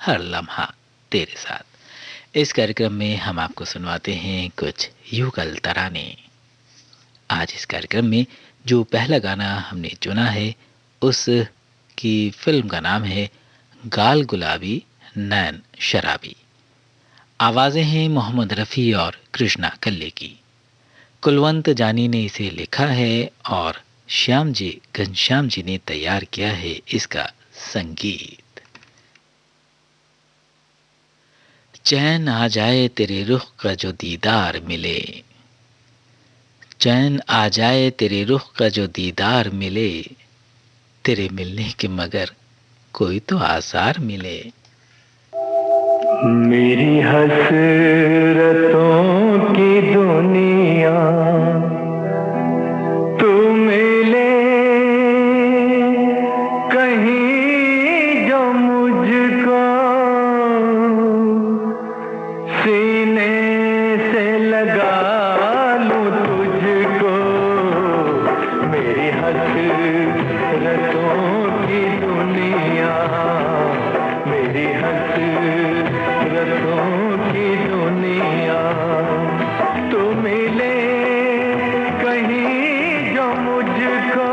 हर लम्हा तेरे साथ। इस कार्यक्रम में हम आपको सुनवाते हैं कुछ युगल तराने। आज इस कार्यक्रम में जो पहला गाना हमने चुना है उसकी फिल्म का नाम है गाल गुलाबी नैन शराबी। आवाज़ें हैं मोहम्मद रफ़ी और कृष्णा कल्ले की। कुलवंत जानी ने इसे लिखा है और श्याम जी घनश्याम जी ने तैयार किया है इसका संगीत। चैन आ जाए तेरे रुख का जो दीदार मिले, चैन आ जाए तेरे रुख का जो दीदार मिले, तेरे मिलने के मगर कोई तो आसार मिले। मेरी हसरतों की दुनिया तू मिले कहीं जो मुझको सीने से लगा लूं तुझको। मेरी हसरतों की दुनिया, मेरी हसरतों की दुनिया तू मिले कहीं जो मुझको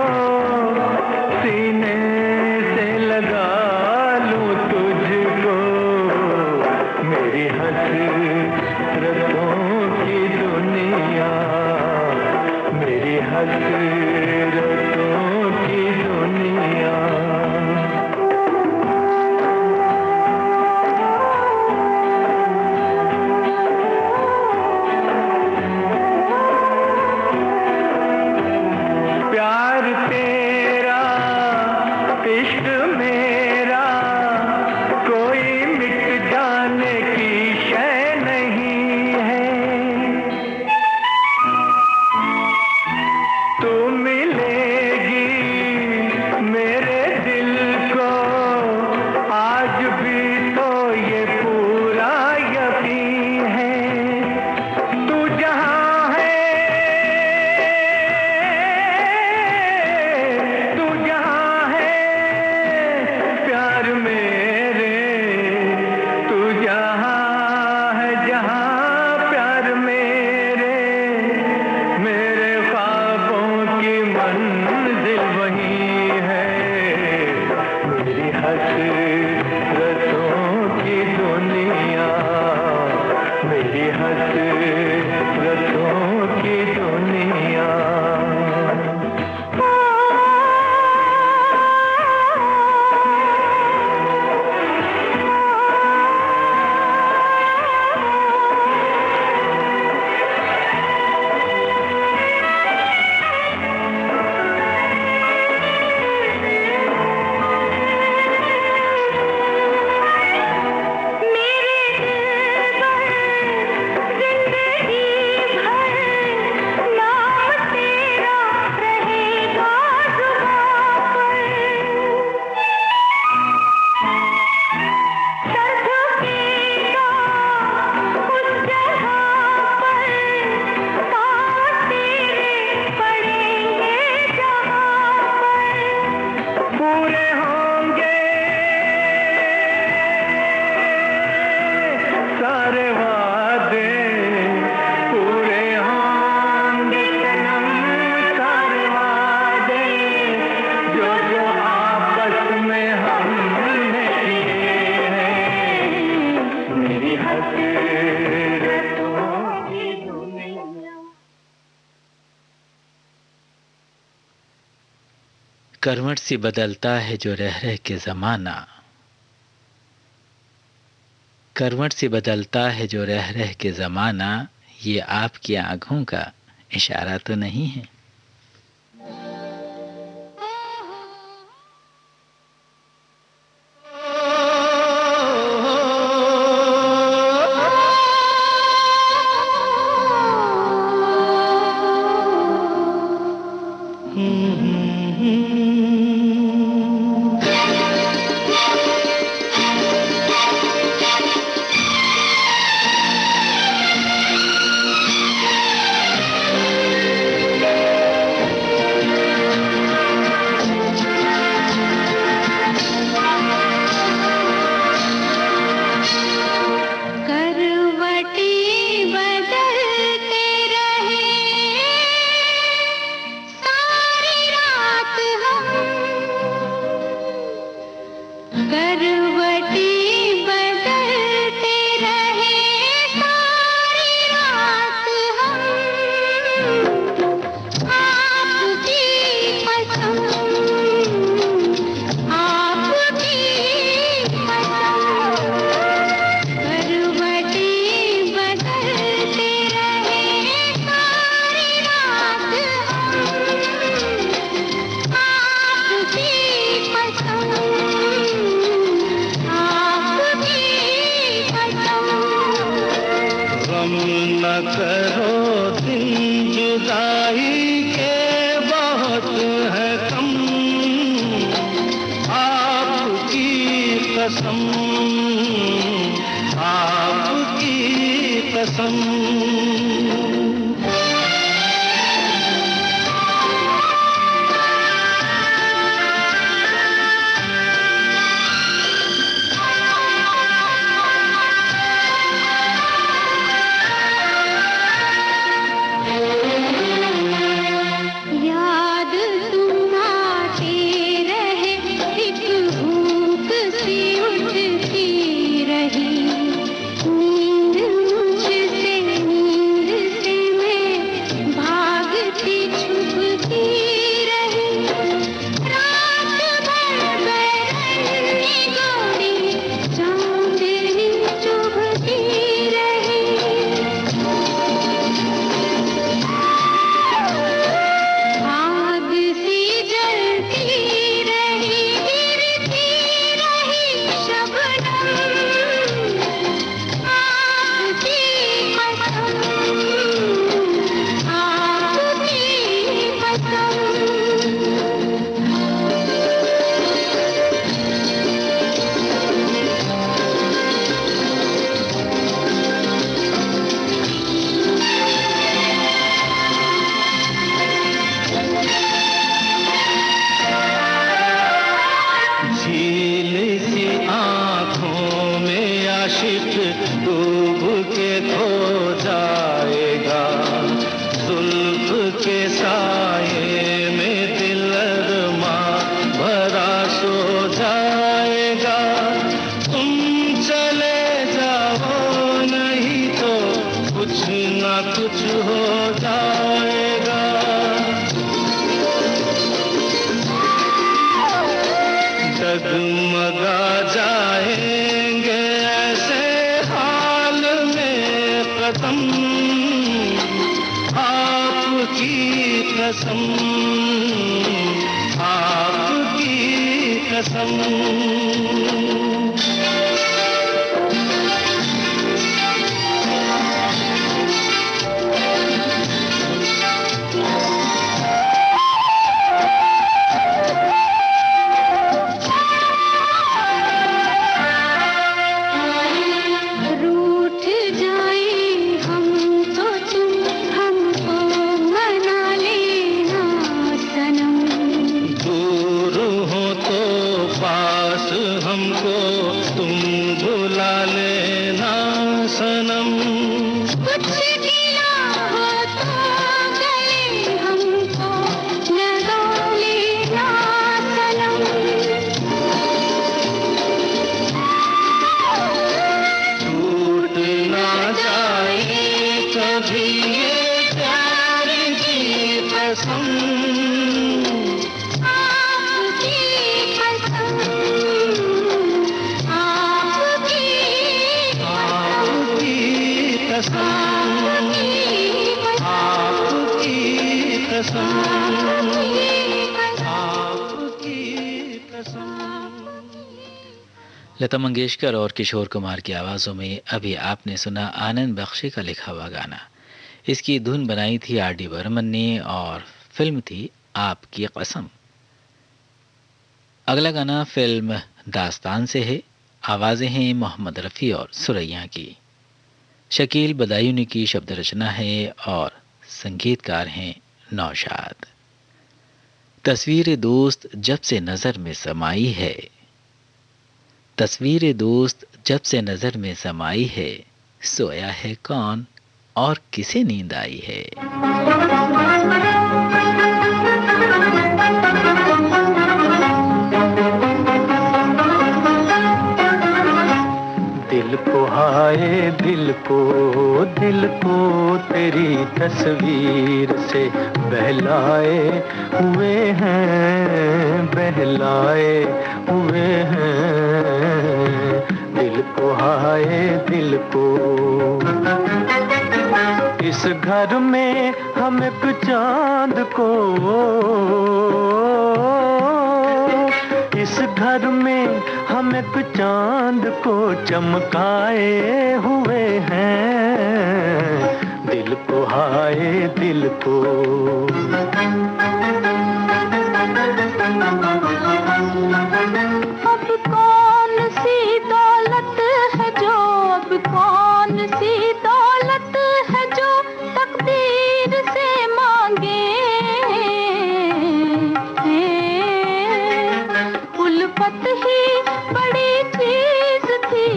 सीने से लगा लूं तुझको। मेरी हसरतों की दुनिया, मेरी हसरतों की दुनिया। प्यार तेरा इश्क मेरा कोई मिट जाने की शय नहीं है। तू मिलेगी मेरे दिल को आज भी तो ये पूरा यकीन है। तू जहाँ है, तू जहाँ है प्यार मेरे, तू जहाँ है जहाँ प्यार मेरे, मेरे ख्वाबों की मंजिल वही है। मेरी हसरतों की दुनिया, मेरी हसरतों की दुनिया। पूरे होंगे सारे वादे, पूरे होंगे सनम सारे वादे, जो जो आपस में हमने किए हैं। मेरी हसरतों की दुनिया। करवट सी बदलता है जो रह रह के ज़माना, करवट सी बदलता है जो रह रह के ज़माना, ये आपकी आँखों का इशारा तो नहीं है। लता मंगेशकर और किशोर कुमार की आवाज़ों में अभी आपने सुना आनंद बख्शी का लिखा हुआ गाना। इसकी धुन बनाई थी आर डी बर्मन ने और फिल्म थी आपकी कसम। अगला गाना फिल्म दास्तान से है। आवाज़ें हैं मोहम्मद रफ़ी और सुरैया की। शकील बदायूनी की शब्द रचना है और संगीतकार हैं नौशाद। तस्वीर दोस्त जब से नज़र में समाई है, तस्वीर दोस्त जब से नज़र में समाई है, सोया है कौन और किसे नींद आई है। दिल को हाय दिल को तेरी तस्वीर से बहलाए हुए हैं, बहलाए हुए हैं। दिल को हाय दिल को। इस घर में हम एक चांद को, इस घर में हम एक चांद को चमकाए हुए हैं। दिल को हाय दिल को। अब कौन सी दौलत है जो, अब कौन सी दौलत है जो तकदीर से मांगे। उल्फत ही बड़ी चीज थी,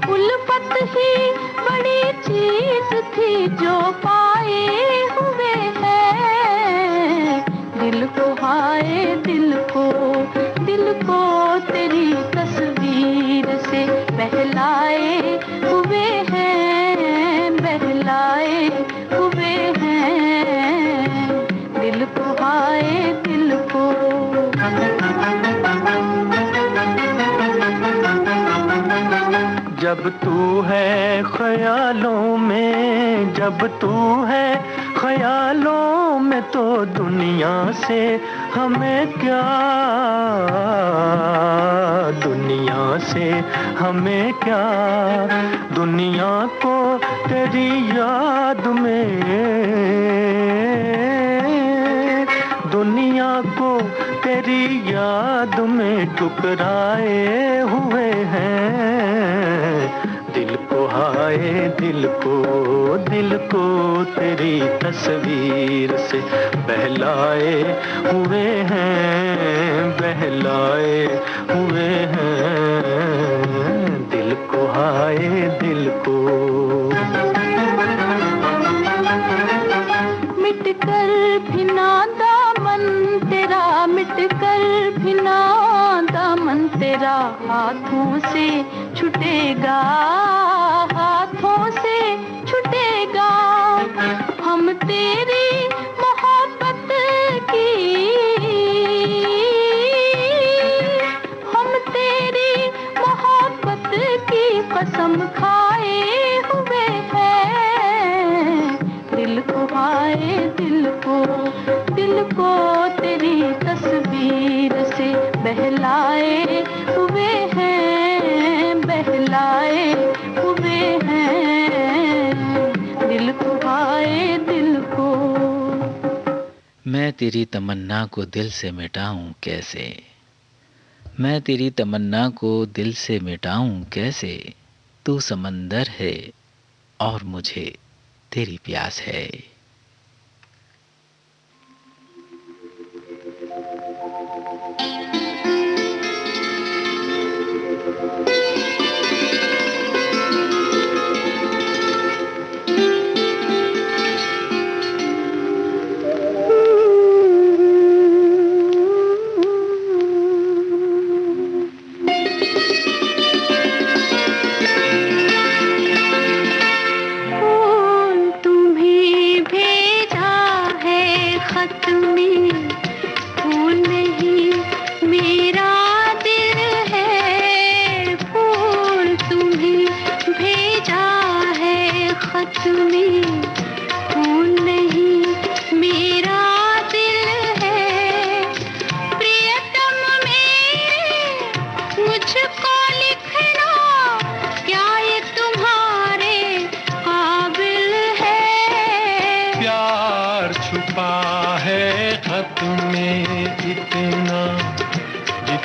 उल्फत ही बड़ी चीज थी जो पाए हुए हैं। दिल को हाय दिल को तेरी तस्वीर से बहलाए हुए हैं, बहलाए हुए हैं। दिल को हाय दिल को। जब तू है ख्यालों में, जब तू है ख्यालों में तो दुनिया से हमें क्या, दुनिया से हमें क्या। दुनिया को तेरी याद में, दुनिया को तेरी याद में ठुकराए हुए हैं। दिल को हाय दिल को तेरी तस्वीर से बहलाए हुए हैं, बहलाए हुए हैं। दिल को हाय दिल को। मिट कर भी ना दामन तेरा, मिट कर भी ना दामन तेरा हाथों से छूटेगा, हाथों से छूटेगा। हम तेरी मोहब्बत की, हम तेरी मोहब्बत की कसम खाए हुए हैं। दिल को हाय दिल को तेरी तस्वीर से बहलाए हुए हैं, बहलाए हुए हैं। दिल को हाय दिल को। मैं तेरी तमन्ना को दिल से मिटाऊं कैसे, मैं तेरी तमन्ना को दिल से मिटाऊं कैसे। तू समंदर है और मुझे तेरी प्यास है।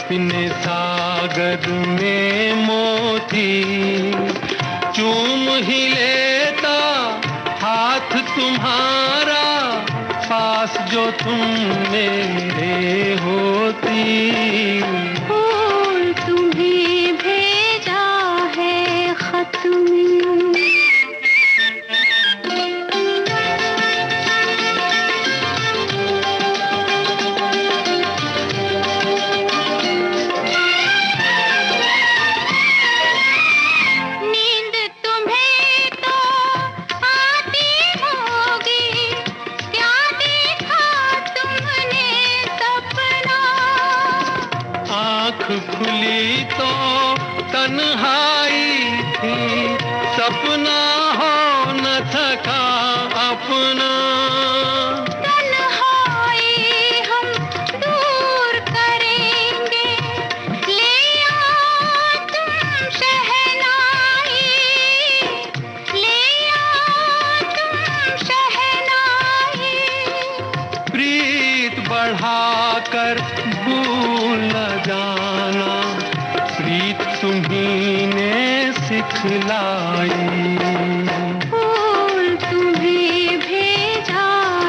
जितने सागर में मोती चूम ही लेता हाथ तुम्हारा, पास जो तुम मेरे होती। फूल तुम्हें भेजा है खत में। आँख खुली तो तन्हाई थी, सपना हो न सका अपना। तन्हाई हम दूर करेंगे, ले आओ तुम शहनाई, ले आओ तुम शहनाई। प्रीत बढ़ाकर भूल न जाना, प्रीत तुम्ही ने सिखलाई। फूल तुम्हें भेजा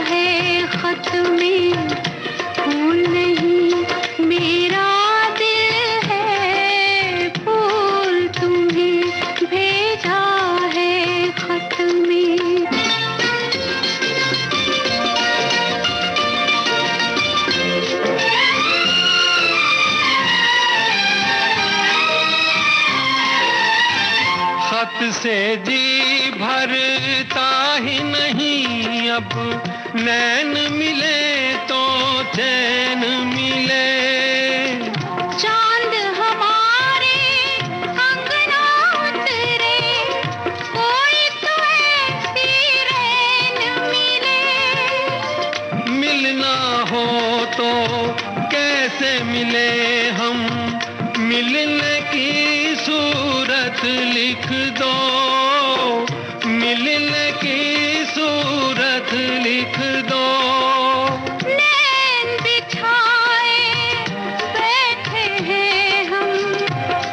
है खत में, फूल नहीं मेरा दिल है, फूल तुम्हें भेजा है खत में। खत से जी भरता ही नहीं, अब नैन मिले तो चैन मिले। चांद हमारे अंगना उतरे, कोई तो ऐसी रैन मिले। मिलना हो तो कैसे मिले हम, मिलने की सूरत लिख दो, मिलने की सूरत लिख दो। नैन बिछाए बैठे हैं हम,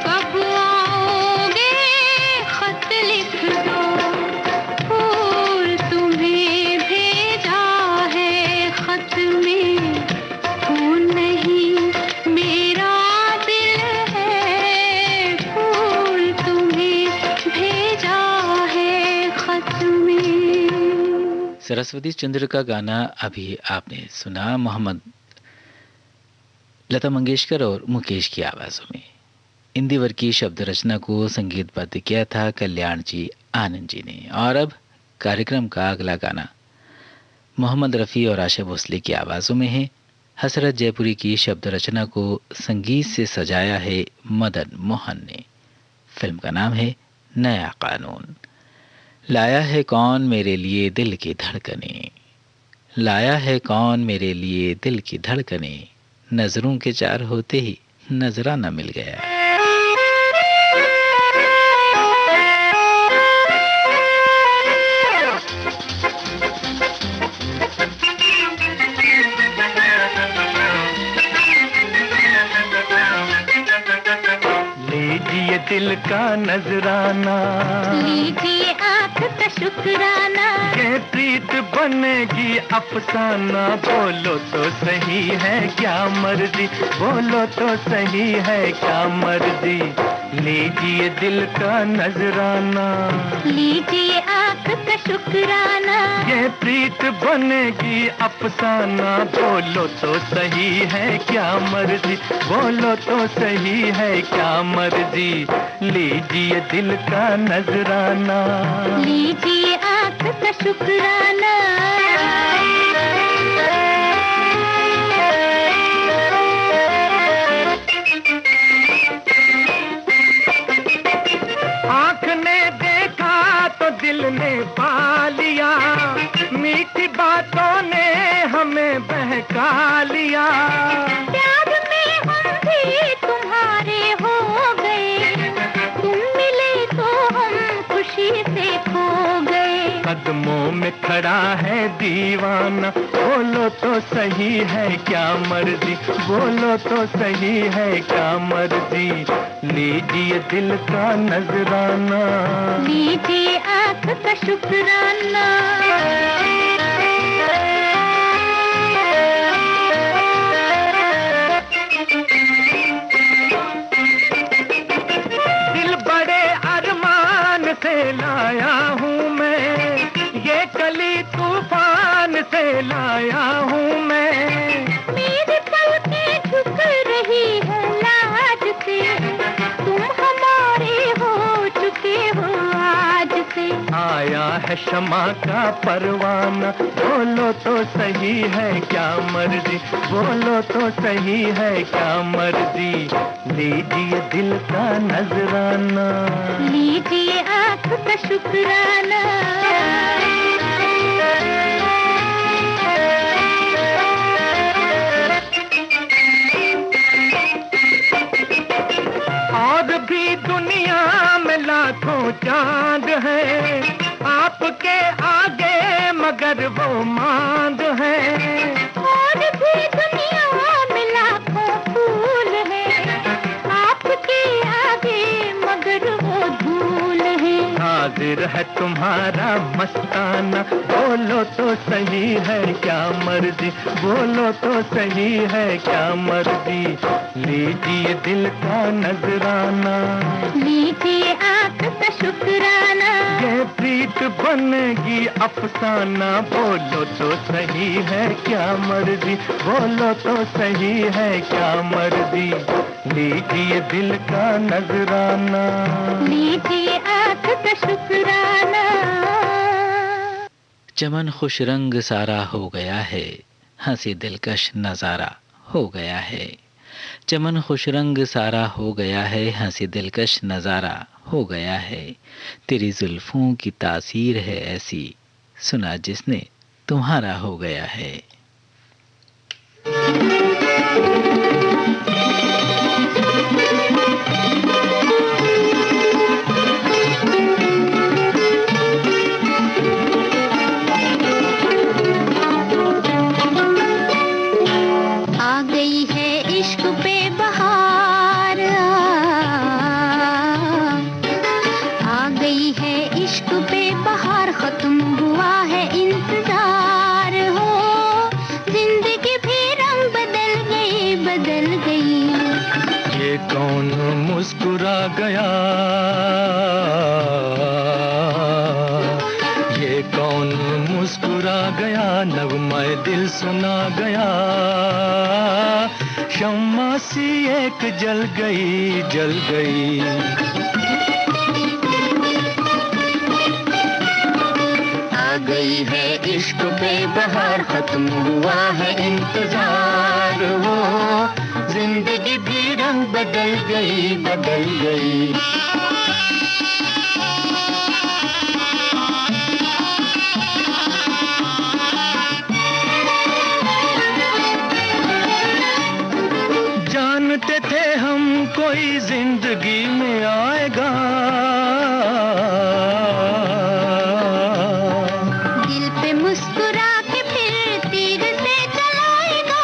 कब आओगे खत लिख दो। फूल तुम्हें भेजा है खत में, फूल नहीं मेरा दिल है, फूल तुम्हें भेजा है खत में। सरस्वती चंद्र का गाना अभी आपने सुना मोहम्मद लता मंगेशकर और मुकेश की आवाज़ों में। इंदिवर की शब्द रचना को संगीतबद्ध किया था कल्याण जी आनंद जी ने। और अब कार्यक्रम का अगला गाना मोहम्मद रफ़ी और आशा भोसले की आवाज़ों में है। हसरत जयपुरी की शब्द रचना को संगीत से सजाया है मदन मोहन ने। फिल्म का नाम है नया कानून। लाया है कौन मेरे लिए दिल की धड़कने, लाया है कौन मेरे लिए दिल की धड़कने, नजरों के चार होते ही नजराना मिल गया। लीजिए दिल का नजराना, लीजिए आँख का शुक्राना, ये प्रीत बनेगी अफसाना। बोलो तो सही है क्या मर्जी, बोलो तो सही है क्या मर्जी। लीजिए दिल का नजराना, लीजिए आँख का शुक्राना, ये प्रीत बनेगी अफसाना। बोलो तो सही है क्या मर्जी, बोलो तो सही है क्या मर्जी। लीजिए दिल का नजराना, लीजिए आँख का शुक्राना। आँख ने देखा तो दिल ने पा लिया, मीठी बातों ने हमें बहका लिया। प्यार में हम भी तुम्हारे हो गए, तुम मिले तो हम खुशी से खो गए। कदमों में खड़ा है दीवाना, बोलो तो सही है क्या मर्जी, बोलो तो सही है क्या मर्जी। लीजिए दिल का नजराना, लीजिए आँख का शुक्राना। दिल बड़े अरमान से लाया हूँ मैं, ये कली तूफान से लाया हूँ मैं। मेरी पलकें झुक रही है लाज से, तुम हमारे हो चुके हो आज से। आया है है शमा का परवाना। बोलो तो सही है क्या मर्जी, बोलो तो सही है क्या मर्जी। लीजिए दिल का नजराना, लीजिए आँख का शुक्राना। और भी दुनिया में लाखों चांद है, आपके आगे मगर वो मांद है। और भी दुनिया में लाखों फूल है, आपके आगे मगर वो धूल है। हाजिर है तुम्हारा मस्ताना, बोलो तो सही है क्या मर्जी, बोलो तो सही है क्या मर्जी। लीजिए दिल का नजराना, लीजिए आँख का शुक्राना। ये प्रीत बनेगी अफसाना। बोलो तो सही है क्या मर्जी, बोलो तो सही है क्या मर्जी। लीजिए दिल का नजराना, लीजिए आँख का शुक्राना। चमन खुश रंग सारा हो गया है, हंसी दिलकश नजारा हो गया है। चमन खुश रंग सारा हो गया है, हंसी दिलकश नजारा हो गया है। तेरी जुल्फों की तासीर है ऐसी, सुना जिसने तुम्हारा हो गया है। आ गई है इश्क पे बहार, आ गई है इश्क पे बहार, खत्म हुआ है इंतजार हो। जिंदगी भी रंग बदल गई, बदल गई। ये कौन मुस्कुरा गया, ये कौन मुस्कुरा गया, नगमाए दिल सुना गया। शम्मा सी एक जल गई, जल गई। आ गई है इश्क पे बहार, खत्म हुआ है इंतजार हो। जिंदगी भी रंग बदल गई, बदल गई। जानते थे हम कोई जिंदगी में आएगा, दिल पे मुस्कुरा के फिर तीर से चलाएगा,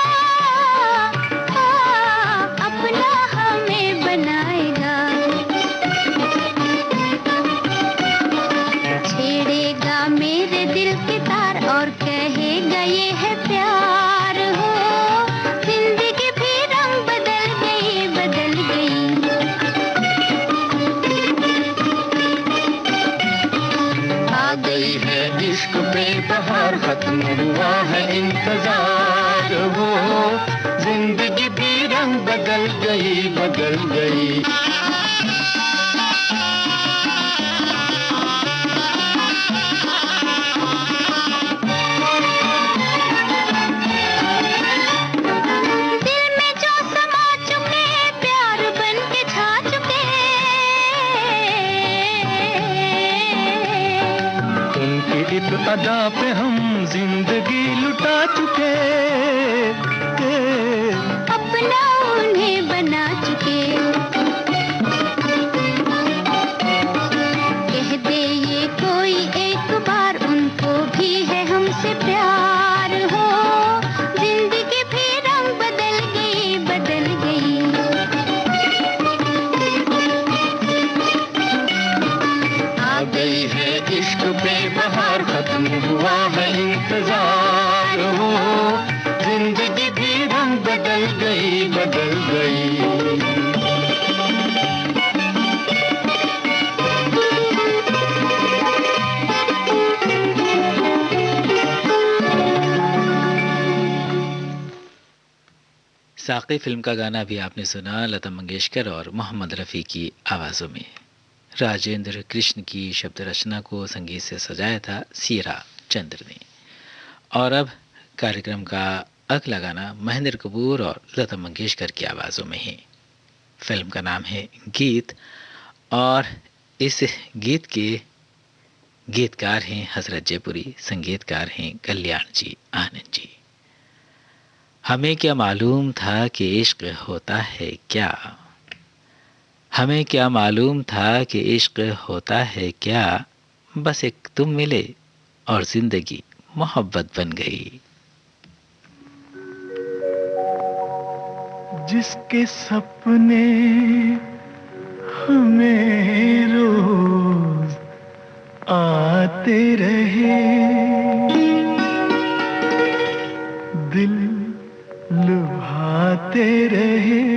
अपना हमें बनाएगा। छेड़ेगा मेरे दिल के तार और कहेगा ये है प्यार हो। जिंदगी भी रंग बदल गई, बदल गई। आ गई है इश्क पे बहार, खत्म हुआ है इंतजार हो। जिंदगी भी रंग बदल गई, बदल गई। दिल में जो समा चुके, प्यार बन के छा चुके, उनकी एक अदा पे हम जिंदगी लुटा चुके, अपना उन्हें बना चुके। कह दे ये कोई एक बार, उनको भी है हमसे प्यार हो। जिंदगी भी रंग बदल गई, बदल गई। आ गई है इश्क पे बहार, खत्म हुआ है इंतजार हो। जिंदगी भी रंग बदल गई, बदल गई। साक़ी फिल्म का गाना भी आपने सुना, लता मंगेशकर और मोहम्मद रफ़ी की आवाज़ों में। राजेंद्र कृष्ण की शब्द रचना को संगीत से सजाया था सीरा चंद्र ने। और अब कार्यक्रम का अगला गाना महेंद्र कपूर और लता मंगेशकर की आवाज़ों में है। फिल्म का नाम है गीत और इस गीत के गीतकार हैं हजरत जयपुरी, संगीतकार हैं कल्याण जी आनंद जी। हमें क्या मालूम था कि इश्क होता है क्या, हमें क्या मालूम था कि इश्क होता है क्या, बस एक तुम मिले और जिंदगी मोहब्बत बन गई। जिसके सपने हमें रोज आते रहे, दिल लुभाते रहे,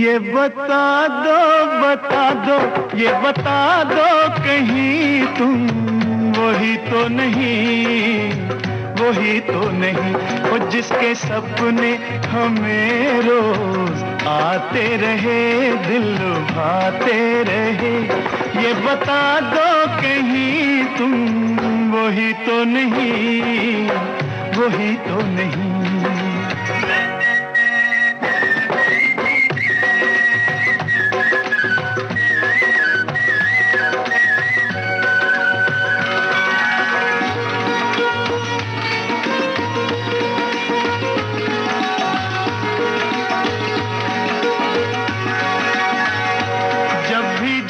ये बता दो, ये बता दो कहीं तुम वही तो नहीं, वही तो नहीं। वो जिसके सपने हमें रोज आते रहे, दिल लुभाते रहे, ये बता दो कहीं तुम वही तो नहीं, वही तो नहीं।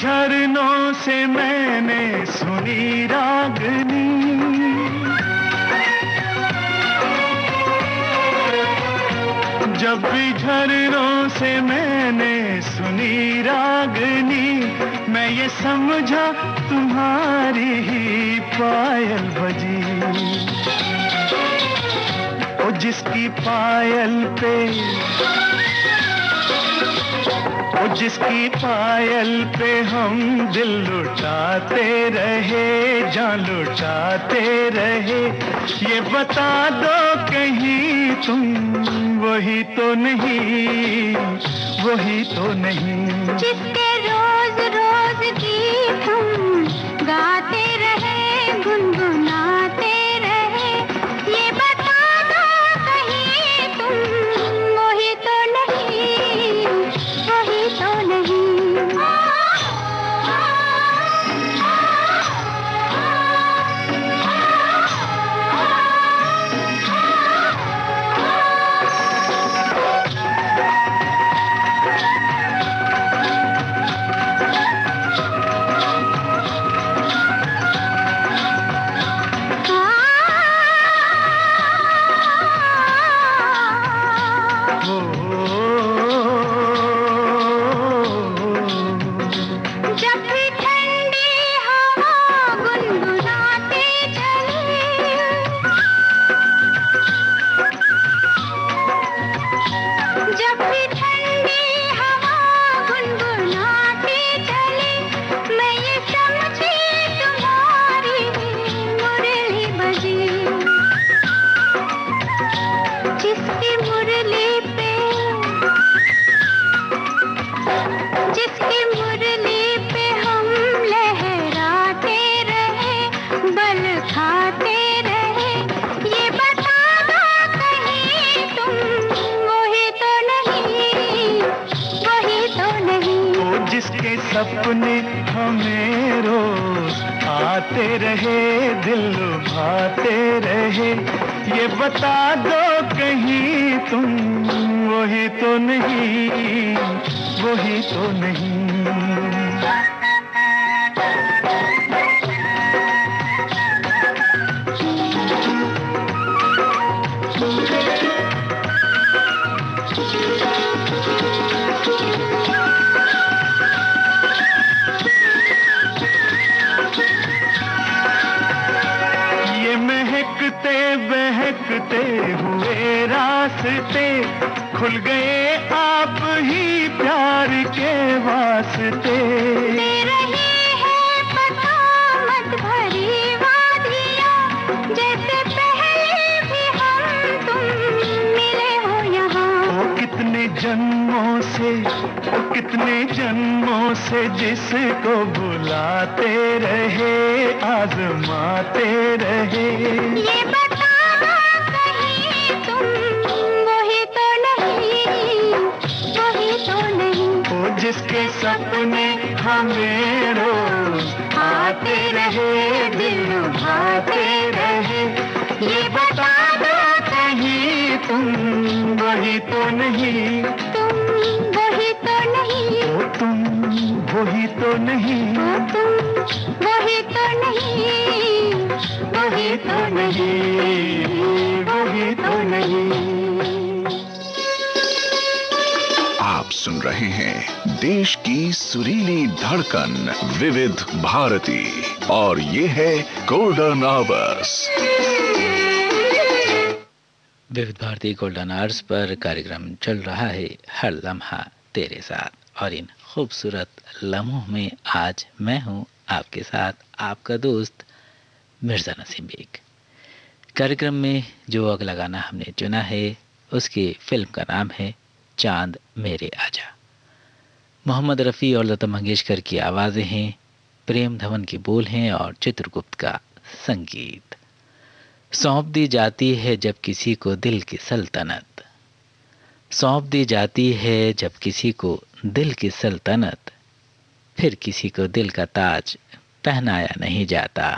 झरनों से मैंने सुनी रागनी, जब भी झरनों से मैंने सुनी रागनी, मैं ये समझा तुम्हारी ही पायल बजी। ओ जिसकी पायल पे, ओ जिसकी पायल पे हम दिल लुटाते रहे, जान लुटाते रहे, ये बता दो कहीं तुम वही तो नहीं, वही तो नहीं। जिसके रोज रोज गीत हम गाते रहे, गुनगुनाते रहे, ये बता दो कहीं तुम वही तो नहीं, वही तो नहीं। सपने हमें रोज आते रहे, दिल लुभाते रहे, ये बता दो कहीं तुम वही तो नहीं, वही तो नहीं। बहकते हुए रास्ते खुल गए आप ही प्यार के वास्ते। दे रही है पता मत भरी वादियाँ, जैसे पहले भी हम तुम मिले हो यहाँ। ओ कितने जन्मों से से, कितने जन्मों से जिसको बुलाते रहे, आजमाते रहे। ये बता दो कहीं तुम वही तो नहीं, वही तो नहीं। वो जिसके सपने हमें रोज आते रहे, दिल भाते रहे। ये बता दो कहीं तुम वही तो नहीं, तुम वही तो नहीं, ओ तुम वही तो नहीं, ओ तुम वही तो नहीं, वही तो नहीं, वही तो नहीं। आप सुन रहे हैं देश की सुरीली धड़कन विविध भारती और ये है गोल्डन आवर्स। विविध भारती गोल्डन आवर्स पर कार्यक्रम चल रहा है हर लम्हा तेरे साथ, और इन खूबसूरत लम्हों में आज मैं हूं आपके साथ आपका दोस्त मिर्ज़ा नसीम बेग। कार्यक्रम में जो अगला गाना हमने चुना है उसकी फिल्म का नाम है चांद मेरे आजा। मोहम्मद रफ़ी और लता मंगेशकर की आवाज़ें हैं, प्रेम धवन के बोल हैं और चित्रगुप्त का संगीत। सौंप दी जाती है जब किसी को दिल की सल्तनत, सौंप दी जाती है जब किसी को दिल की सल्तनत, फिर किसी को दिल का ताज पहनाया नहीं जाता।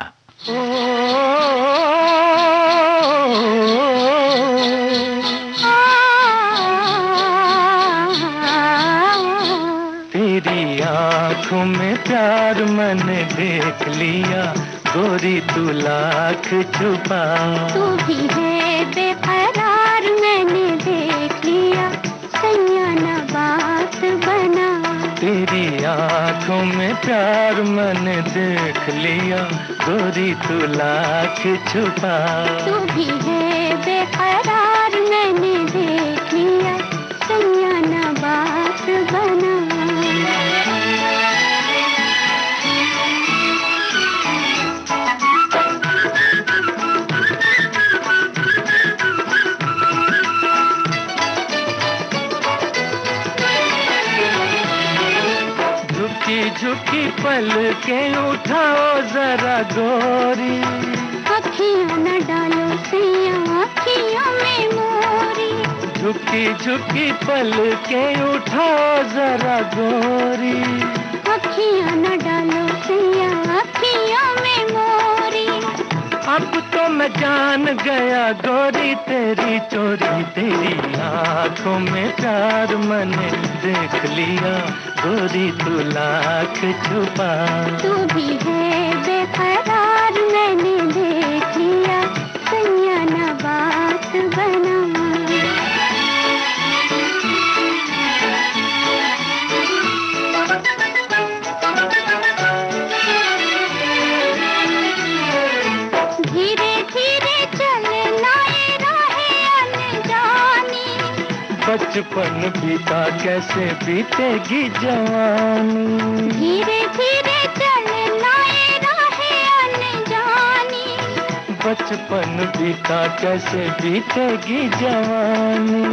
तेरी आँखों में प्यार मैंने देख लिया, गोरी तू लाख छुपा। तू भी है बेकरार मैंने देख लिया, सैयाना बात बना। तेरी आँखों में प्यार मैंने देख लिया, गोरी तू लाख छुपा। तू भी है बेकरार मैंने देख लिया, सैयाना बात बना। झुकी पल के उठाओ जरा गोरी, अखियाँ न डालो सैया अखियों में मोरी। झुकी पल के उठाओ जरा गोरी, अखियाँ न डालो सैया अखियों में मोरी। अब तो मैं जान गया गोरी तेरी चोरी, तेरी आँखों में प्यार मैंने देख लिया, गोरी तू लाख छुपा। तू भी है बेकरार मैंने देख लिया, सैयाना बात बना। धीरे धीरे चलना ये राहें अनजानी, बचपन बीता कैसे बीतेगी जवानी। धीरे धीरे चलना ये राहें अनजानी। बचपन बीता कैसे बीतेगी जवानी।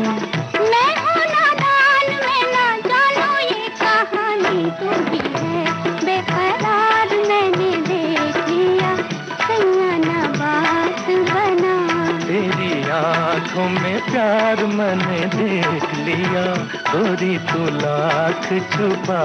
मैं हूँ नादान मैं ना जानू ये कहानी, तू भी है बेकरार मैंने देख लिया, सैयाना बात बना। तेरी आँखों में प्यार मैंने देख लिया, गोरी तू लाख छुपा।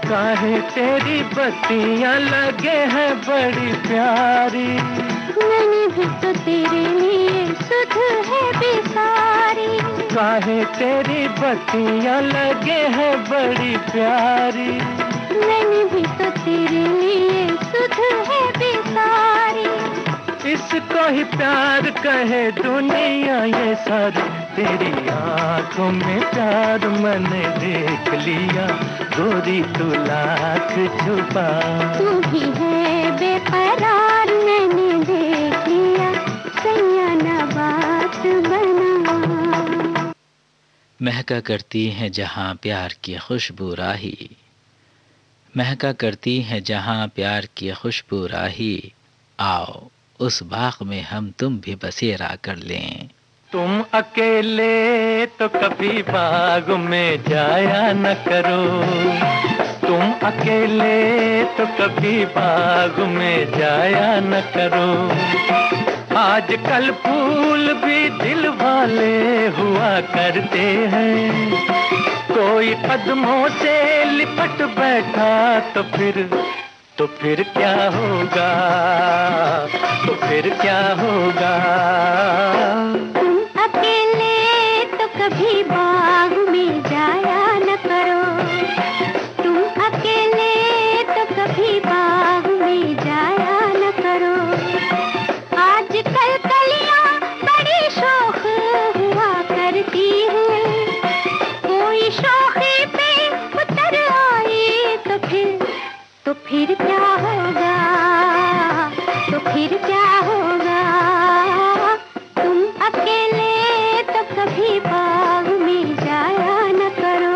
काहे तेरी बत्तियाँ लगे हैं बड़ी प्यारी, मैंने भी तो तेरे लिए सुध है बेसारी। काहे तेरी बत्तियाँ लगे हैं बड़ी प्यारी, मैंने भी तो तेरे लिए सुध है बेसारी। इसको ही प्यार कहे दुनिया ये सारी, तेरी आँखों में प्यार मैंने देख लिया, गोरी तू लाख छुपा। तू भी है बेकरार मैंने देख लिया, सैयाना बात बना। महका करती हैं जहाँ प्यार की खुशबू राही, महका करती हैं जहाँ प्यार की खुशबू राही, आओ उस बाग में हम तुम भी बसेरा कर लें। तुम अकेले तो कभी बाग में जाया न करो, तुम अकेले तो कभी बाग में जाया न करो। आजकल फूल भी दिल वाले हुआ करते हैं, कोई कदमों से लिपट बैठा तो फिर क्या होगा, तो फिर क्या होगा। तुम अकेले तो कभी बाग में जाया न करो, तुम अकेले तो कभी बाग में जाया न करो। आजकल कलियां बड़ी शौक हुआ करती हैं, कोई शौकी पे उतर आए तो फिर क्या होगा, तो फिर क्या होगा। तुम अकेले तो कभी बाग में जाया न करो।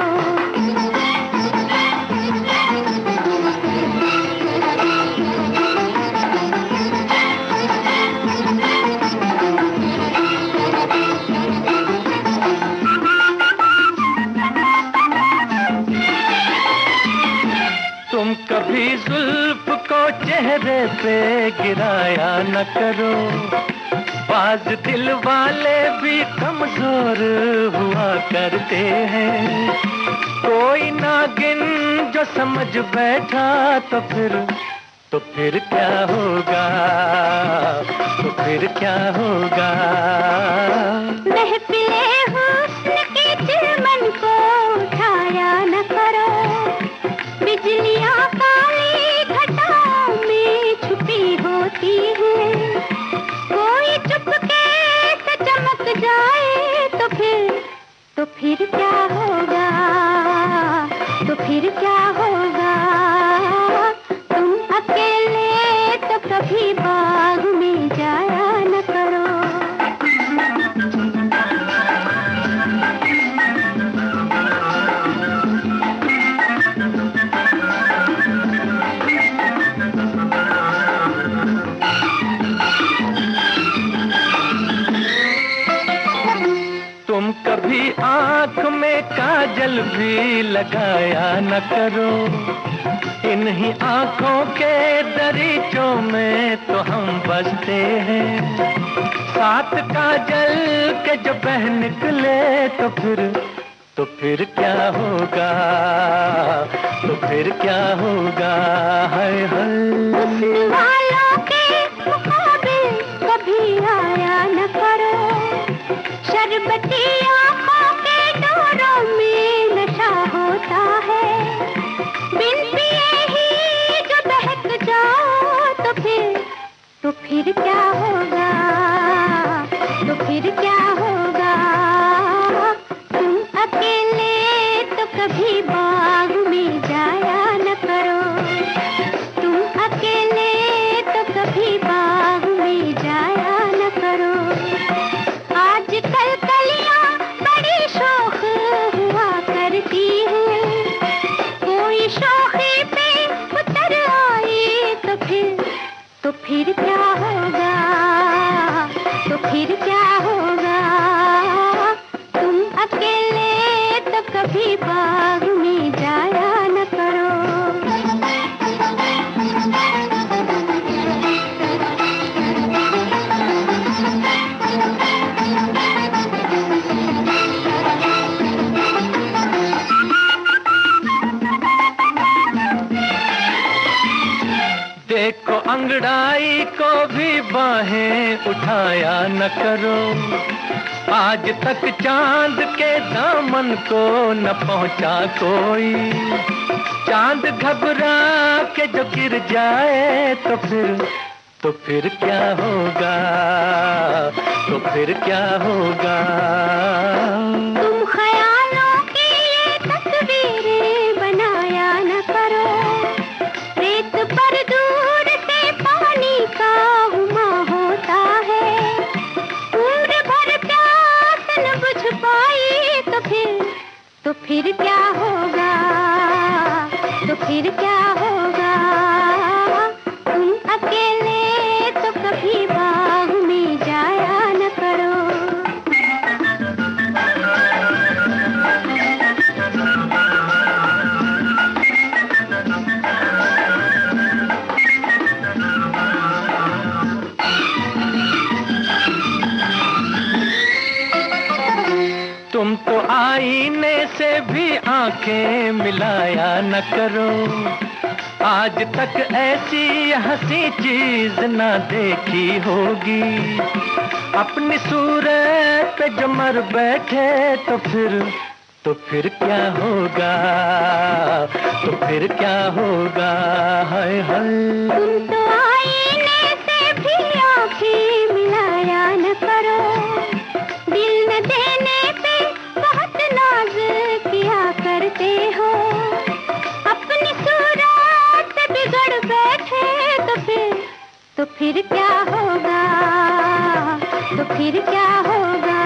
तुम कभी जुल्फ को चेहरे पे गिराया न करो, बाज दिल वाले भी कमजोर हुआ करते हैं। कोई नागिन जो समझ बैठा तो फिर क्या होगा, तो फिर क्या होगा। महफिले हुस्न के चिलमन को उठाया न करो, बिजलियां काली घटाओं में छुपी होती हैं, कोई चुपके से चमक जाए तो फिर क्या होगा, तो फिर क्या होगा। तुम अकेले तो कभी बाग में जाया न करो। तुम कभी आँख में काजल भी लगाया न करो, इन्हीं आँखों के दरीचों में तो हम बसते हैं। साथ काजल के जो बह निकले तो फिर क्या होगा, तो फिर क्या होगा। हाय हुस्न वालों के मुकाबिल कभी आया न करो, शरबती आँखों के डोरों में नशा होता है, बिन पिए ही जो बहक जाओ तो फिर क्या होगा, तो फिर क्या होगा। तुम अकेले तो कभी बाग में जाया न करो, तुम अकेले तो कभी बाग में जाया न करो। आजकल कलियां बड़ी शौक हुआ करती हैं, कोई शौकी पे उतर आए तो फिर क्या होगा, तो फिर क्या होगा। तुम अकेले तो कभी बाग में जाया न करो। देखो अंगड़ाई को भी बाहें उठाया न करो, आज तक चांद के दामन को न पहुंचा कोई। चांद घबरा के जो गिर जाए तो फिर क्या होगा, तो फिर क्या होगा। तुम ख्यालों की ये तस्वीरें बनाया न करो, रेत पर दूर से पानी का हुमा होता है, उम्र भर प्यास न बुझ पाई तो फिर तो फिर क्या होगा, तो फिर क्या होगा, तुम अकेले तो कभी बाग में जाया न करो। तुम तो आईने से भी आंखें मिलाया न करो, आज तक ऐसी हंसी चीज ना देखी होगी। अपनी सूरत पे जो मर बैठे तो फिर क्या होगा, तो फिर क्या होगा, हाय हाय। तुम तो आईने से भी आंखें मिलाया न करो, दिल न देने पे बहुत नाज किया करते हो। अपनी सूरत पे बिगड़ बैठे तो फिर क्या होगा, तो फिर क्या होगा,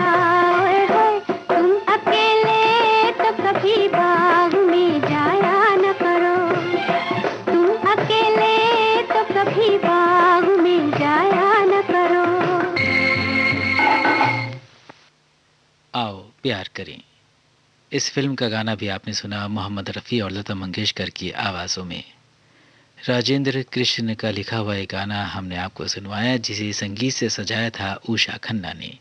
ओए होए, तुम अकेले तो कभी बाग में जाया न करो, तुम अकेले तो कभी बाग में जाया न करो। आओ प्यार करें, इस फिल्म का गाना भी आपने सुना मोहम्मद रफ़ी और लता मंगेशकर की आवाज़ों में। राजेंद्र कृष्ण का लिखा हुआ ये गाना हमने आपको सुनवाया, जिसे संगीत से सजाया था उषा खन्ना ने।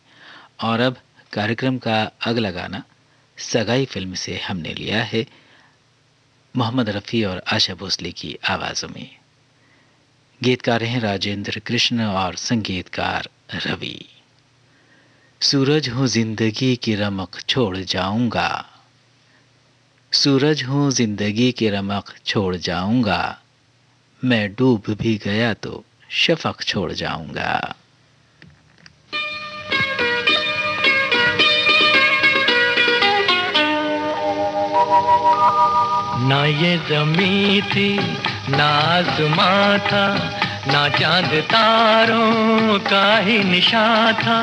और अब कार्यक्रम का अगला गाना सगाई फिल्म से हमने लिया है, मोहम्मद रफ़ी और आशा भोसले की आवाज़ों में। गीतकार हैं राजेंद्र कृष्ण और संगीतकार रवि। सूरज हूँ जिंदगी की रमक छोड़ जाऊंगा, सूरज हूँ जिंदगी की रमक छोड़ जाऊंगा, मैं डूब भी गया तो शफक छोड़ जाऊंगा। ना ये ज़मीं थी ना आसमां था, ना चांद तारों का ही निशान था,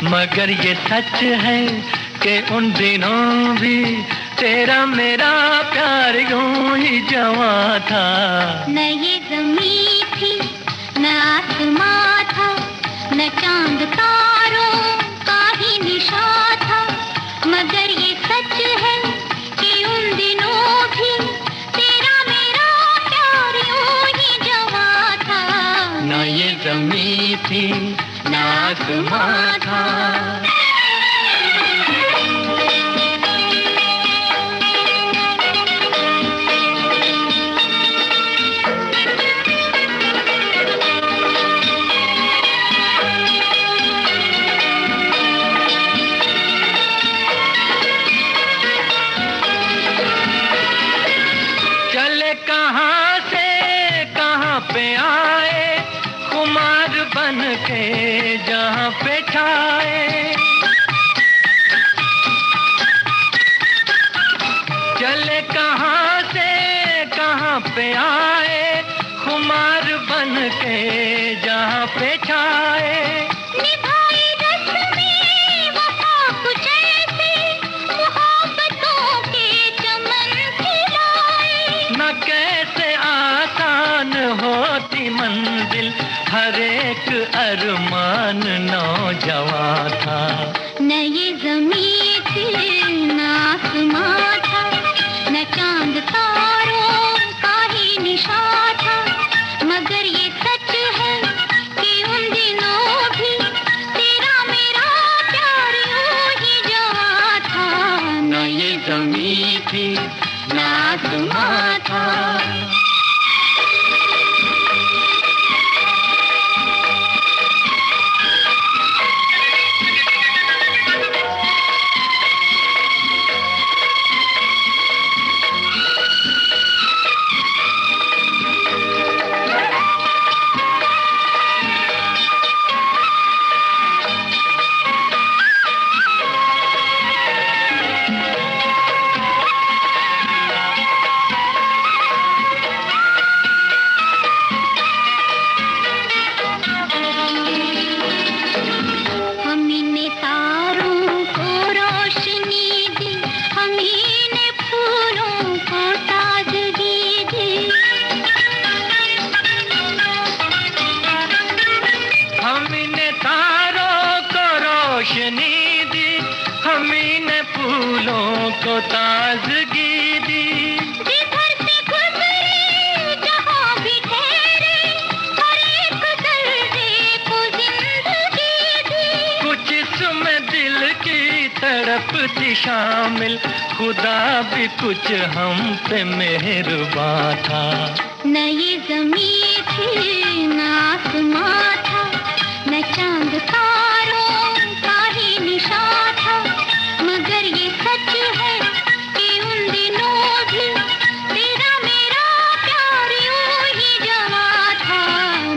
मगर ये सच है कि उन दिनों भी तेरा मेरा प्यार यूं ही जवां था। न ये ज़मीं थी न आसमां था, न चांद तारों का ही निशान था, मगर ये सच है कि उन दिनों भी तेरा मेरा प्यार यूं ही जवां था। न ये ज़मीं थी न आसमां था। के जहाँ पे छाए, चले कहाँ से कहाँ पे आए, खुमार बन के जहाँ पे छाए। निभाई रस्में वफा कुछ ऐसे, मोहब्बतों के चमन खिलाए। न कैसे आसान होती मंजिल, हर एक अरमान नौजवान था। न ये ज़मीं थी न आसमां था, न चांद तारों का ही निशान था, मगर ये सच है कि उन दिनों भी तेरा मेरा प्यार यूं ही जवां था। न ये ज़मीं थी न आसमां था। ताजगी दी। जिधर से गुजरे जहाँ भी ठहरे, हर एक दर्जे को जिंदगी दी। कुछ इसमें दिल की तड़प थी शामिल, खुदा भी कुछ हम पे मेहरबान था। न ये ज़मीं थी न आसमां था, न चांद तारों का ही निशान था, मगर ये सच है कि उन दिनों भी तेरा मेरा प्यार यूं ही जमा था।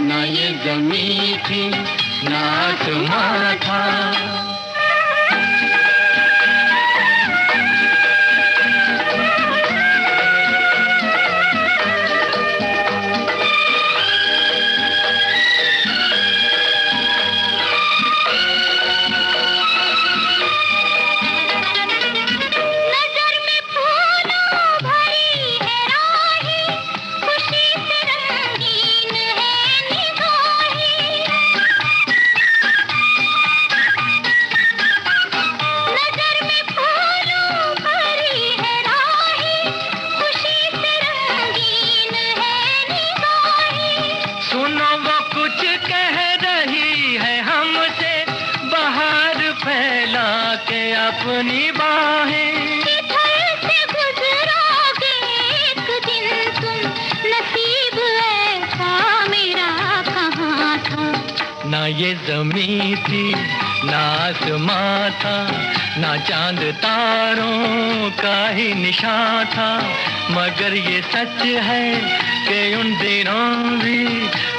ना ये ज़मीं थी ना आसमां था। नजर में फूलों भरी है राहें, खुशी से रंगीन है निगाहें। नजर में फूलों भरी है राहें, खुशी से रंगीन है निगाहें। सुनो वो कुछ कह रही है हमसे, बाहर फैला के अपनी बाहें। इधर से गुजरोगे एक दिन तुम, नसीब ऐसा मेरा कहाँ था। ना ये ज़मीं थी ना आसमां था, ना चांद तारों का ही निशान था, मगर ये सच है कि उन दिनों भी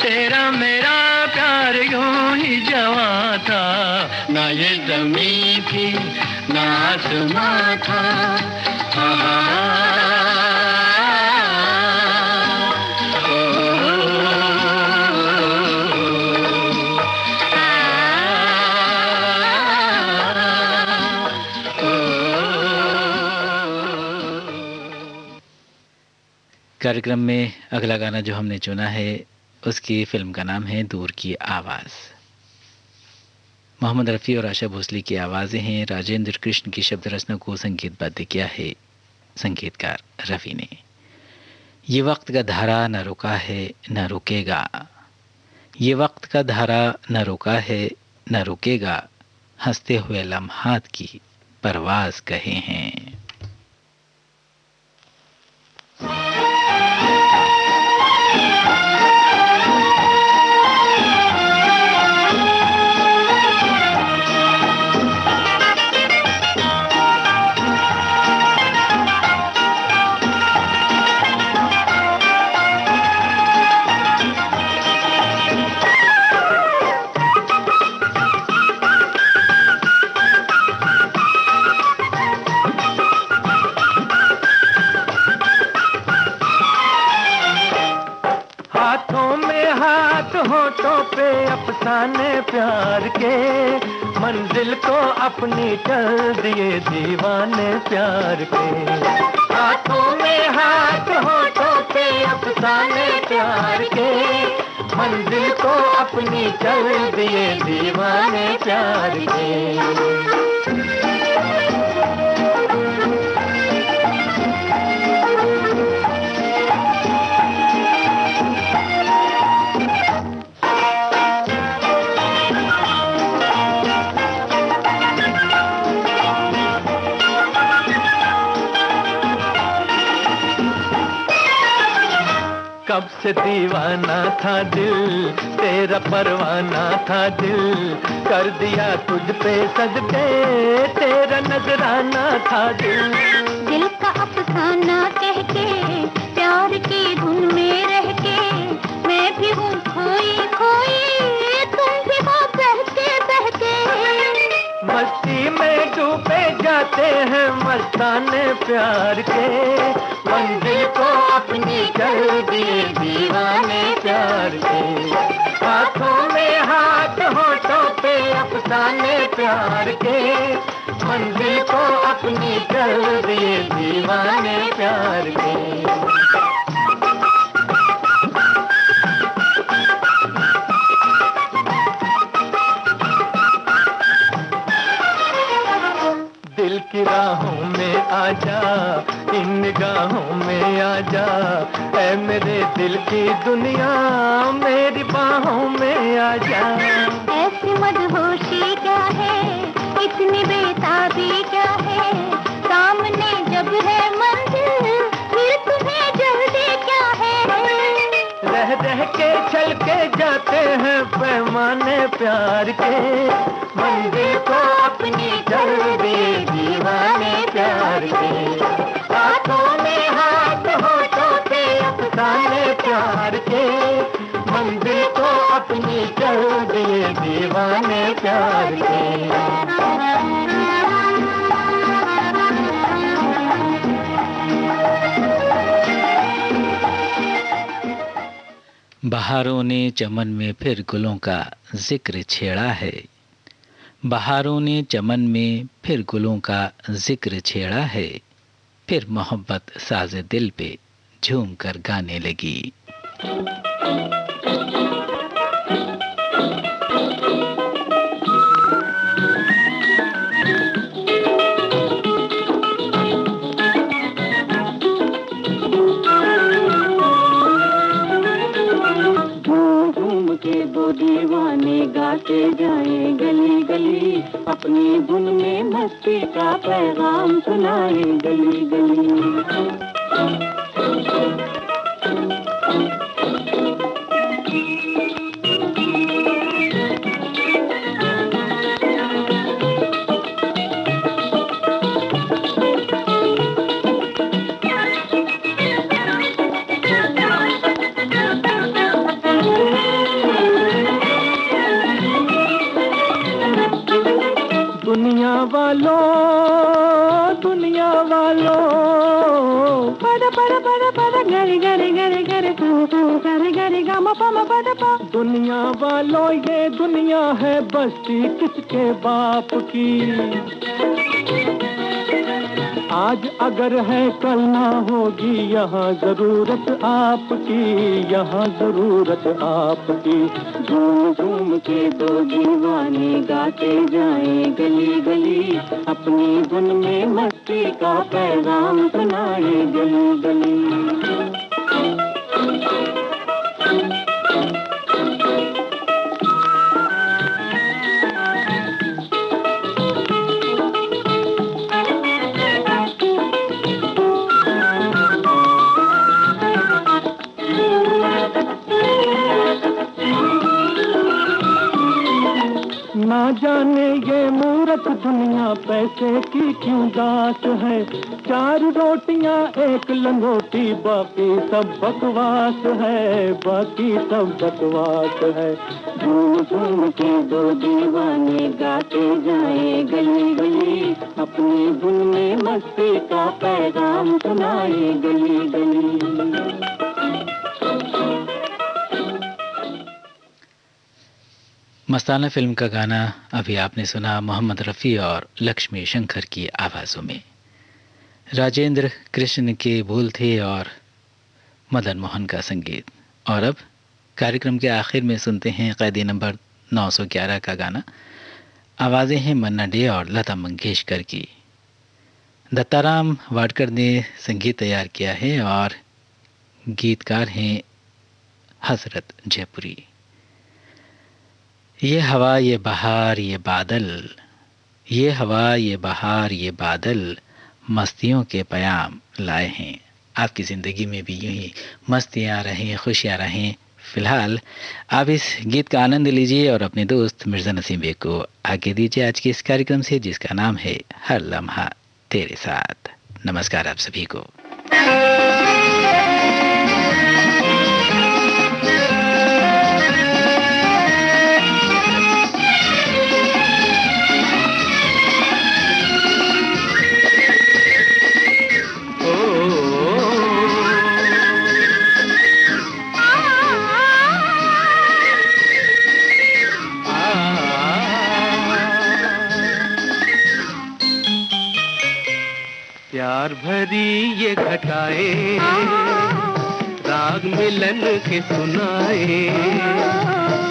तेरा मेरा प्यार यूं ही जवां था। ना ये ज़मीं थी ना आसमां था। कार्यक्रम में अगला गाना जो हमने चुना है उसकी फिल्म का नाम है दूर की आवाज़। मोहम्मद रफ़ी और आशा भोसले की आवाज़ें हैं। राजेंद्र कृष्ण की शब्द रचना को संगीतबद्ध किया है संगीतकार रफ़ी ने। ये वक्त का धारा न रुका है न रुकेगा, ये वक्त का धारा न रुका है न रुकेगा, हंसते हुए लम्हात की परवाज कहे हैं। होठों पे अफसाने प्यार के, मंजिल को अपनी चल दिए दीवाने प्यार के। हाथों में हाथ होठों पे अफसाने प्यार के, मंजिल को अपनी चल दिए दीवाने प्यार के। कब से दीवाना था दिल, तेरा परवाना था दिल, कर दिया तुझ पे सजदे, तेरा नजराना था दिल। दिल का अफसाना कह के, प्यार की धुन में रह के, मैं भी हूँ खोई खोई, तुम भी हो बहके बहके। मस्ती में डूबे जाते हैं मस्ताने प्यार के, मंजिल को अपनी कर दिए दीवाने प्यार के। हाथों में हाथ होठों पे अफसाने प्यार के, मंजिल को अपनी कर दिए दीवाने प्यार के। दिल की राहों में आजा, इन निगाहों में आ जा, ऐ मेरे दिल की दुनिया मेरी बाहों में आ जा। ऐसी मदहोशी क्या है, इतनी बेताबी क्या है, सामने जब है मंजिल फिर तुम्हें जल्दी क्या है। रह रह के चल के जाते हैं पैमाने प्यार के, मंजिल को अपनी कर दे दीवाने प्यार के। हाथों में हाथ होठों पे अफसाने प्यार के, मंजिल को अपनी कर दे दीवाने प्यार के। बहारों ने चमन में फिर गुलों का जिक्र छेड़ा है, बहारों ने चमन में फिर गुलों का जिक्र छेड़ा है, फिर मोहब्बत साज़े दिल पे झूम कर गाने लगी। दो दीवाने गाते जाएं गली गली, अपनी धुन में मस्ती का पैगाम सुनाए गली गली। दुनिया वालों पद पद पद पद गरे गरे गरे गरे गरे गरे गा म प म पद प। दुनिया वालों ये दुनिया है बस्ती किसके बाप की, आज अगर है कल ना होगी यहाँ जरूरत आपकी, यहाँ जरूरत आपकी। झूम झूम के दो दीवाने गाते जाएं गली गली, अपनी धुन में मस्ती का पैगाम सुनाए गली गली। ना जाने ये मूर्ख दुनिया पैसे की क्यों दास है, चार रोटियां एक लंगोटी बाकी सब बकवास है, बाकी सब बकवास है। झूम झूम के दो दीवाने गाते जाएं गली गली, अपनी धुन में मस्ती का पैगाम सुनाए गली गली। मस्ताना फिल्म का गाना अभी आपने सुना मोहम्मद रफ़ी और लक्ष्मी शंकर की आवाज़ों में। राजेंद्र कृष्ण के बोल थे और मदन मोहन का संगीत। और अब कार्यक्रम के आखिर में सुनते हैं कैदी नंबर 911 का गाना। आवाज़ें हैं मन्ना डे और लता मंगेशकर की। दत्ताराम वाडकर ने संगीत तैयार किया है और गीतकार हैं हजरत जयपुरी। ये हवा ये बहार ये बादल, ये हवा ये बहार ये बादल, मस्तियों के पयाम लाए हैं। आपकी ज़िंदगी में भी यूं ही मस्तियाँ रहें, खुशियाँ रहें। फ़िलहाल आप इस गीत का आनंद लीजिए और अपने दोस्त मिर्ज़ा नसीम बेग को आगे दीजिए आज के इस कार्यक्रम से, जिसका नाम है हर लम्हा तेरे साथ। नमस्कार आप सभी को। प्यार भरी ये घटाए राग मिलन के सुनाए,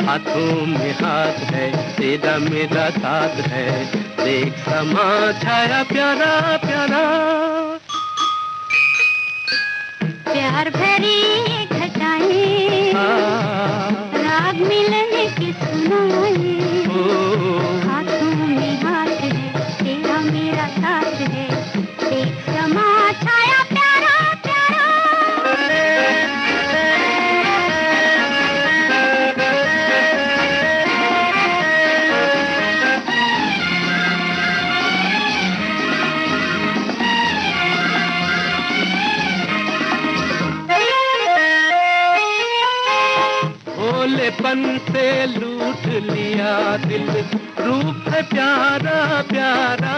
हाथों में हाथ है तेरा मेरा साथ है, देख समा छाया प्यारा प्यारा। प्यार भरी ये घटाएं, राग मिलन के सुनाए, हाथों में हाथ है, तेरा मेरा साथ है, एक समा छाया प्यारा प्यारा। भोलेपन से लूट लिया दिल, रूप है प्यारा प्यारा,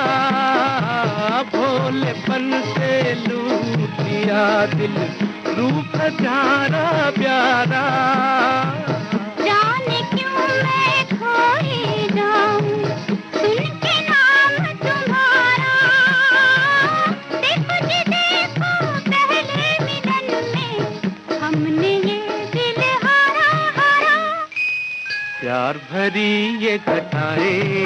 भोलेपन से लूट लिया दिल, रूप है प्यारा प्यारा। जाने क्यों मैं खोई जाऊं, सुन के नाम तुम्हारा, देखो जी देखो पहले मिलन में हमने ये दिल हारा हारा। प्यार भरी ये घटाएं,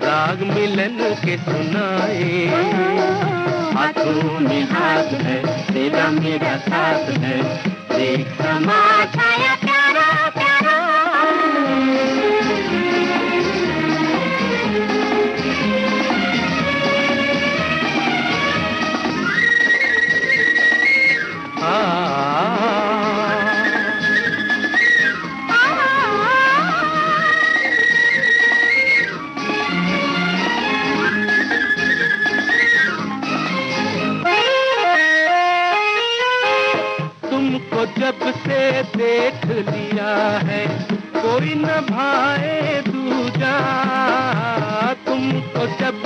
राग मिलन के सुनाए, हाथों में हाथ है, तेरा मेरा साथ है, देख समा छाया प्यारा प्यारा। तुमको जब से देख लिया है, कोई न भाए दूजा, तुमको जब